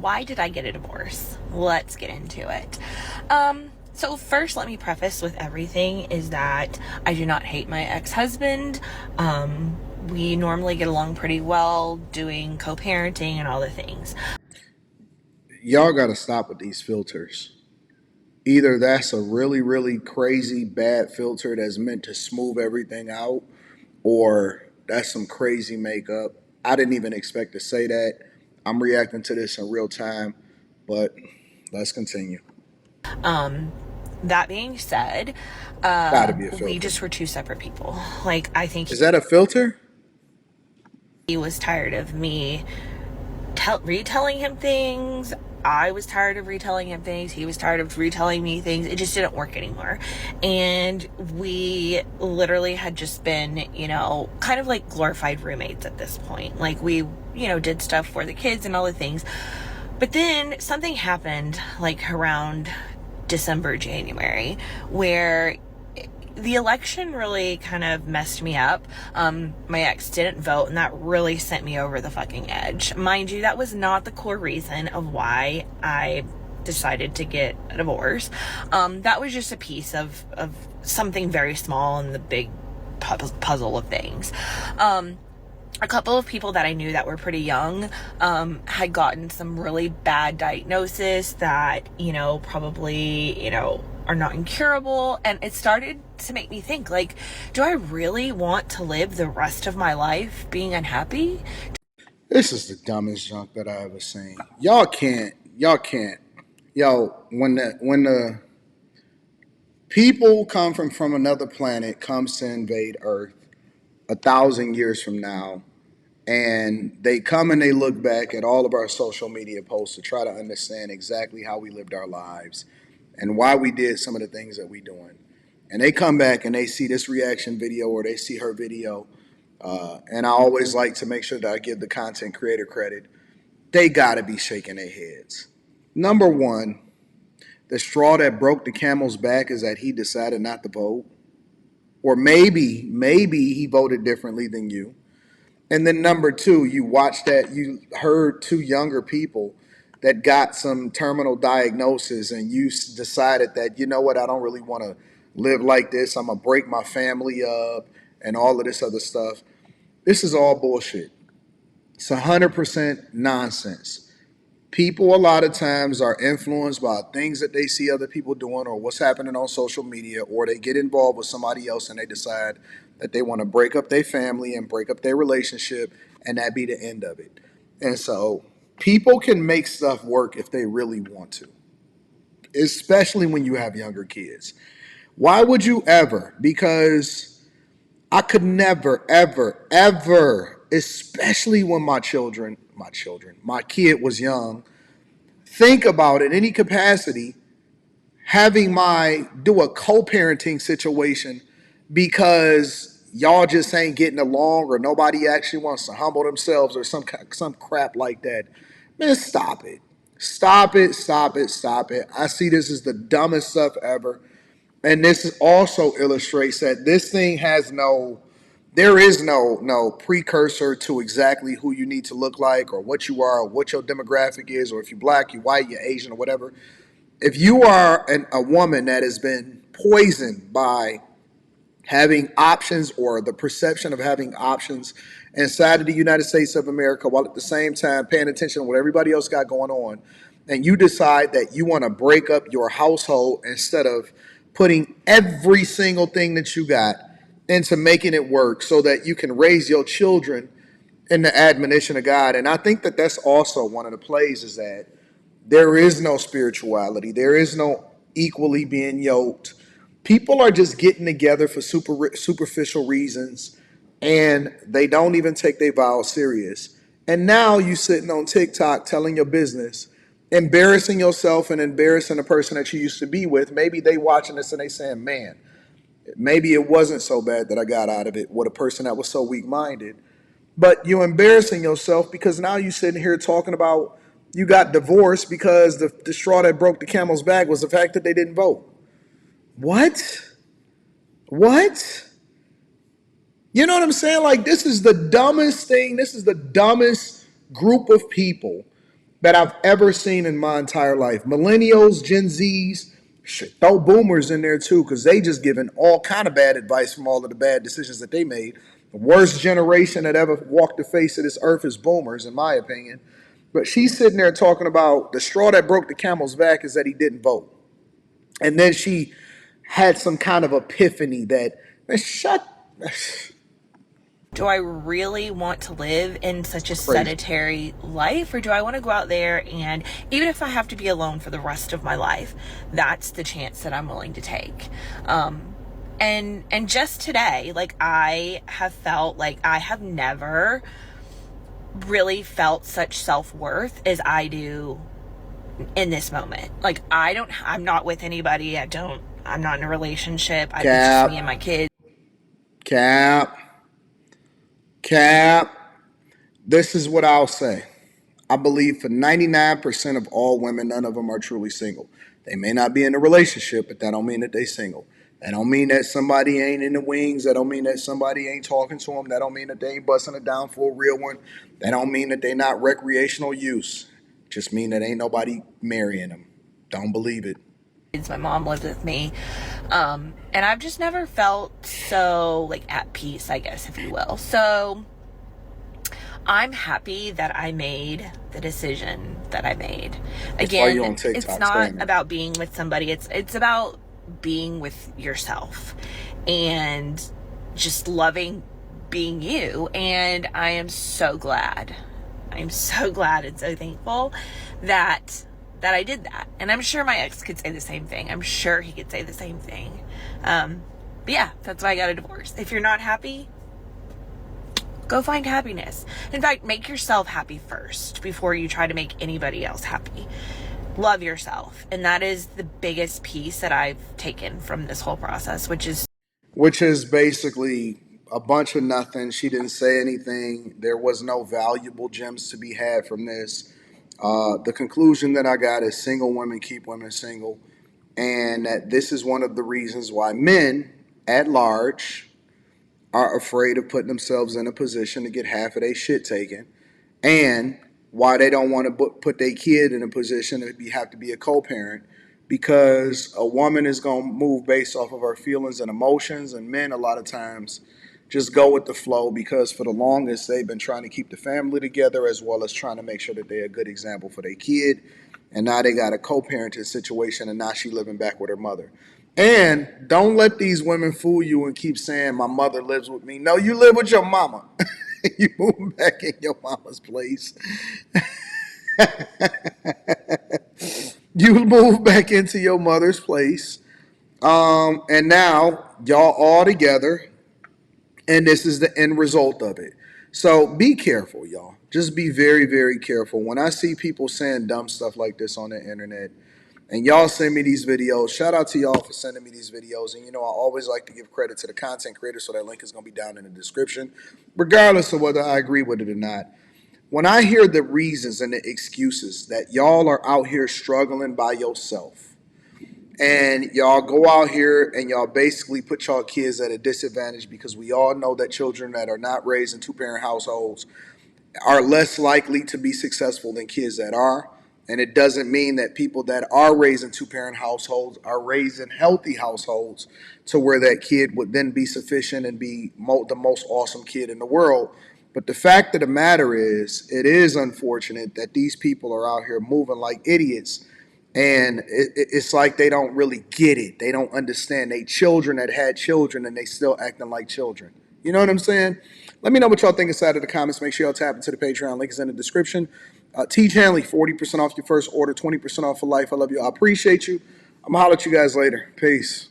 why did I get a divorce? Let's get into it. So first, let me preface with everything is that I do not hate my ex-husband. We normally get along pretty well, doing co-parenting and all the things. Y'all got to stop with these filters. Either that's a really, really crazy bad filter that's meant to smooth everything out, or that's some crazy makeup. I didn't even expect to say that. I'm reacting to this in real time, but let's continue. That being said, Got to be a we filter. just were two separate people. Like, I think Is that a filter? he was tired of me retelling him things. I was tired of retelling him things. He was tired of retelling me things. It just didn't work anymore. And we literally had just been, kind of like glorified roommates at this point. Like we, did stuff for the kids and all the things. But then something happened like around December, January, where the election really kind of messed me up. My ex didn't vote, and that really sent me over the fucking edge. Mind you, that was not the core reason of why I decided to get a divorce. That was just a piece of something very small in the big puzzle of things. A couple of people that I knew that were pretty young had gotten some really bad diagnosis that, probably, are not incurable. And it started to make me think, like, do I really want to live the rest of my life being unhappy? This is the dumbest junk that I ever seen. Y'all can't. Y'all can't. Yo, when the people come from another planet comes to invade Earth 1,000 years from now, and they come and they look back at all of our social media posts to try to understand exactly how we lived our lives and why we did some of the things that we doing. And they come back and they see this reaction video or they see her video. And I always like to make sure that I give the content creator credit. They got to be shaking their heads. Number one, the straw that broke the camel's back is that he decided not to vote. Or maybe he voted differently than you. And then number two, you watched that, you heard two younger people that got some terminal diagnosis, and you decided that, you know what, I don't really want to live like this. I'm going to break my family up and all of this other stuff. This is all bullshit. It's 100% nonsense. People a lot of times are influenced by things that they see other people doing or what's happening on social media, or they get involved with somebody else and they decide that they want to break up their family and break up their relationship, and that be the end of it. And so people can make stuff work if they really want to, especially when you have younger kids. Why would you ever? Because I could never, ever, ever, especially when my kid was young, think about it in any capacity having my do a co-parenting situation because y'all just ain't getting along or nobody actually wants to humble themselves or some crap like that. Man, stop it. Stop it, stop it, stop it. I see this as the dumbest stuff ever. And this also illustrates that this thing has there is no precursor to exactly who you need to look like or what you are or what your demographic is, or if you're black, you're white, you're Asian, or whatever. If you are a woman that has been poisoned by having options or the perception of having options inside of the United States of America, while at the same time paying attention to what everybody else got going on, and you decide that you want to break up your household instead of putting every single thing that you got into making it work so that you can raise your children in the admonition of God. And I think that that's also one of the plays is that there is no spirituality. There is no equally being yoked. People are just getting together for superficial reasons, and they don't even take their vows serious. And now you sitting on TikTok telling your business, embarrassing yourself and embarrassing the person that you used to be with. Maybe they watching this and they saying, man, maybe it wasn't so bad that I got out of it with a person that was so weak-minded. But you're embarrassing yourself because now you're sitting here talking about you got divorced because the straw that broke the camel's back was the fact that they didn't vote. What? What? You know what I'm saying? Like, this is the dumbest thing. This is the dumbest group of people that I've ever seen in my entire life. Millennials, Gen Zs, throw boomers in there too, because they just giving all kind of bad advice from all of the bad decisions that they made. The worst generation that ever walked the face of this earth is boomers, in my opinion. But she's sitting there talking about the straw that broke the camel's back is that he didn't vote. And then she had some kind of epiphany that, man, shut. Do I really want to live in such a Crazy. sedentary life, or do I want to go out there and, even if I have to be alone for the rest of my life, that's the chance that I'm willing to take. And just today, like, I have felt like I have never really felt such self-worth as I do in this moment. Like, I'm not with anybody. I'm not in a relationship. It's just me and my Cap, kids. cap, cap. This is what I'll say. I believe for 99% of all women, none of them are truly single. They may not be in a relationship, but that don't mean that they single. That don't mean that somebody ain't in the wings. That don't mean that somebody ain't talking to them. That don't mean that they ain't busting it down for a real one. That don't mean that they not recreational use. Just mean that ain't nobody marrying them. Don't believe it. My mom lives with me. And I've just never felt so, like, at peace, I guess, if you will. So I'm happy that I made the decision that I made. Again, it's not about being with somebody. It's about being with yourself and just loving being you. And I am so glad. I'm so glad and so thankful that I did that. And I'm sure my ex could say the same thing. I'm sure he could say the same thing. But yeah, that's why I got a divorce. If you're not happy, go find happiness. In fact, make yourself happy first before you try to make anybody else happy. Love yourself. And that is the biggest piece that I've taken from this whole process, which is basically a bunch of nothing. She didn't say anything. There was no valuable gems to be had from this. The conclusion that I got is single women keep women single, and that this is one of the reasons why men at large are afraid of putting themselves in a position to get half of their shit taken, and why they don't want to put their kid in a position to have to be a co-parent, because a woman is going to move based off of her feelings and emotions, and men a lot of times just go with the flow because for the longest they've been trying to keep the family together as well as trying to make sure that they're a good example for their kid, and now they got a co-parenting situation, and now she living back with her mother. And don't let these women fool you and keep saying my mother lives with me. No, you live with your mama. You move back in your mama's place. You move back into your mother's place. And now y'all all together, and this is the end result of it. So be careful, y'all. Just be very, very careful. When I see people saying dumb stuff like this on the internet, and y'all send me these videos, shout out to y'all for sending me these videos. And you know, I always like to give credit to the content creator, so that link is going to be down in the description, regardless of whether I agree with it or not. When I hear the reasons and the excuses that y'all are out here struggling by yourself, and y'all go out here and y'all basically put y'all kids at a disadvantage, because we all know that children that are not raised in two-parent households are less likely to be successful than kids that are. And it doesn't mean that people that are raised in two-parent households are raised in healthy households to where that kid would then be sufficient and be the most awesome kid in the world. But the fact of the matter is, it is unfortunate that these people are out here moving like idiots, and it's like they don't really get it. They don't understand. They children that had children, and they still acting like children. You know what I'm saying? Let me know what y'all think inside of the comments. Make sure y'all tap into the Patreon. Link is in the description. Teach Hanley, 40% off your first order, 20% off for life. I love you. I appreciate you. I'm going to holler at you guys later. Peace.